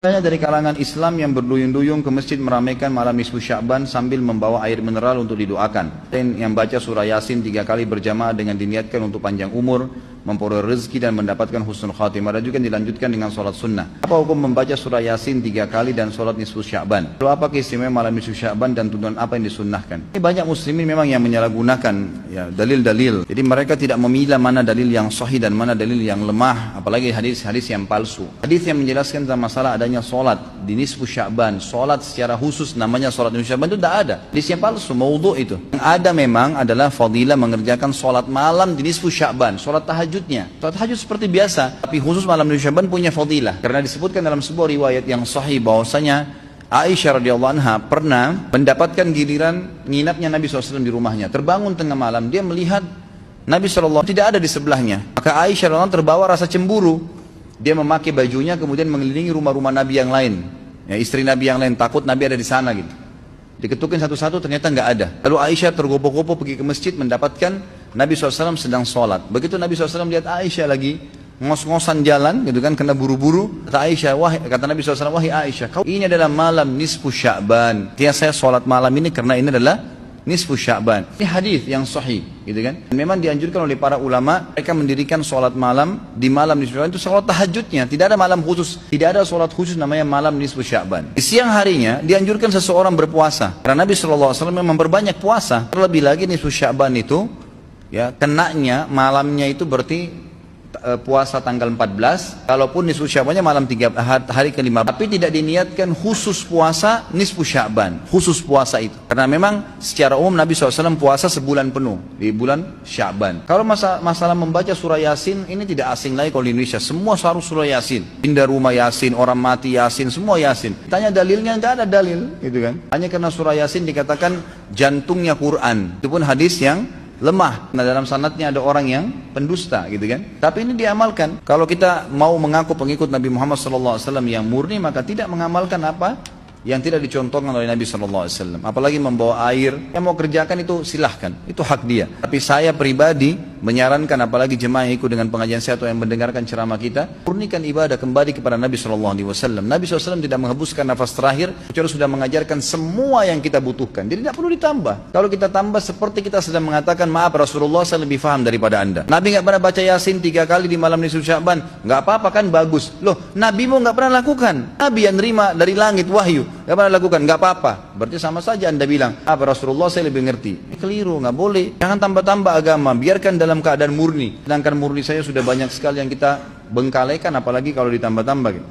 Banyak dari kalangan Islam yang berduyun-duyun ke masjid meramaikan malam nisfu Sya'ban sambil membawa air mineral untuk didoakan. Dan yang baca surah Yasin 3 kali berjamaah dengan diniatkan untuk panjang umur, memperoleh rezeki dan mendapatkan husnul khatimah. Dan juga dilanjutkan dengan sholat sunnah. Apa hukum membaca surah Yasin 3 kali dan sholat nisfu Sya'ban? Lalu apa keistimewaan malam nisfu Sya'ban dan tuntunan apa yang disunnahkan? Ini banyak muslimin memang yang menyalahgunakan ya, dalil-dalil. Jadi mereka tidak memilah mana dalil yang sahih dan mana dalil yang lemah, apalagi hadis-hadis yang palsu. Hadis yang menjelaskan tentang masalah adanya solat di nisfu Sya'ban, solat secara khusus namanya solat nisfu Sya'ban itu tidak ada. Hadis yang palsu, maudhu' itu. Yang ada memang adalah fadilah mengerjakan solat malam di nisfu Sya'ban, solat tahajudnya. Solat tahajud seperti biasa, tapi khusus malam nisfu Sya'ban punya fadilah. Karena disebutkan dalam sebuah riwayat yang sahih bahwasanya Aisyah radhiyallahu anha pernah mendapatkan giliran nginapnya Nabi SAW di rumahnya. Terbangun tengah malam, dia melihat Nabi SAW tidak ada di sebelahnya. Maka Aisyah radhiyallahu anha terbawa rasa cemburu. Dia memakai bajunya kemudian mengelilingi rumah-rumah Nabi yang lain, ya, istri Nabi yang lain, takut Nabi ada di sana gitu. Diketukin satu-satu, ternyata nggak ada. Lalu Aisyah tergopoh-gopoh pergi ke masjid mendapatkan Nabi SAW sedang sholat. Begitu Nabi SAW lihat Aisyah lagi ngos-ngosan jalan gitu kan, kena buru-buru. Kata Nabi SAW, wahai Aisyah, ini adalah malam nisfu Sya'ban. Dia saya sholat malam ini karena ini adalah nisfu Sya'ban. Ini hadis yang sahih, gitu kan? Dan memang dianjurkan oleh para ulama, mereka mendirikan sholat malam di malam nisfu Sya'ban itu sholat tahajudnya. Tidak ada malam khusus, tidak ada sholat khusus namanya malam nisfu Sya'ban. Di siang harinya dianjurkan seseorang berpuasa. Karena Nabi SAW memang berbanyak puasa. Terlebih lagi nisfu Sya'ban itu, ya, kenanya malamnya itu berarti puasa tanggal 14, kalaupun nisfu Sya'bannya malam hari ke-5, tapi tidak diniatkan khusus puasa nisfu Sya'ban, khusus puasa itu, karena memang secara umum Nabi SAW puasa sebulan penuh di bulan Sya'ban. Kalau masalah membaca surah Yasin, ini tidak asing lagi kalau di Indonesia, semua harus surah Yasin, pindah rumah Yasin, orang mati Yasin, semua Yasin. Tanya dalilnya, nggak ada dalil, gitu kan? Hanya karena surah Yasin dikatakan jantungnya Quran, itu pun hadis yang lemah. Nah, dalam sanadnya ada orang yang pendusta gitu kan. Tapi ini diamalkan. Kalau kita mau mengaku pengikut Nabi Muhammad SAW yang murni, maka tidak mengamalkan apa yang tidak dicontohkan oleh Nabi SAW. Apalagi membawa air. Yang mau kerjakan itu silahkan, itu hak dia. Tapi saya pribadi menyarankan, apalagi jemaah yang ikut dengan pengajian saya atau yang mendengarkan ceramah kita, murnikan ibadah kembali kepada Nabi SAW. Nabi SAW tidak menghembuskan nafas terakhir kecuali sudah mengajarkan semua yang kita butuhkan. Jadi tidak perlu ditambah. Kalau kita tambah seperti kita sedang mengatakan, maaf Rasulullah, saya lebih faham daripada anda. Nabi nggak pernah baca Yasin 3 kali di malam nisfu Sya'ban. Nggak apa-apa kan, bagus. Loh, Nabi mau nggak pernah lakukan. Nabi yang nerima dari langit wahyu, nggak pernah lakukan, nggak apa-apa. Berarti sama saja anda bilang, Rasulullah saya lebih ngerti. Keliru, nggak boleh. Jangan tambah-tambah agama, biarkan dalam keadaan murni. Sedangkan murni saya sudah banyak sekali yang kita bengkalaikan, apalagi kalau ditambah-tambah gitu.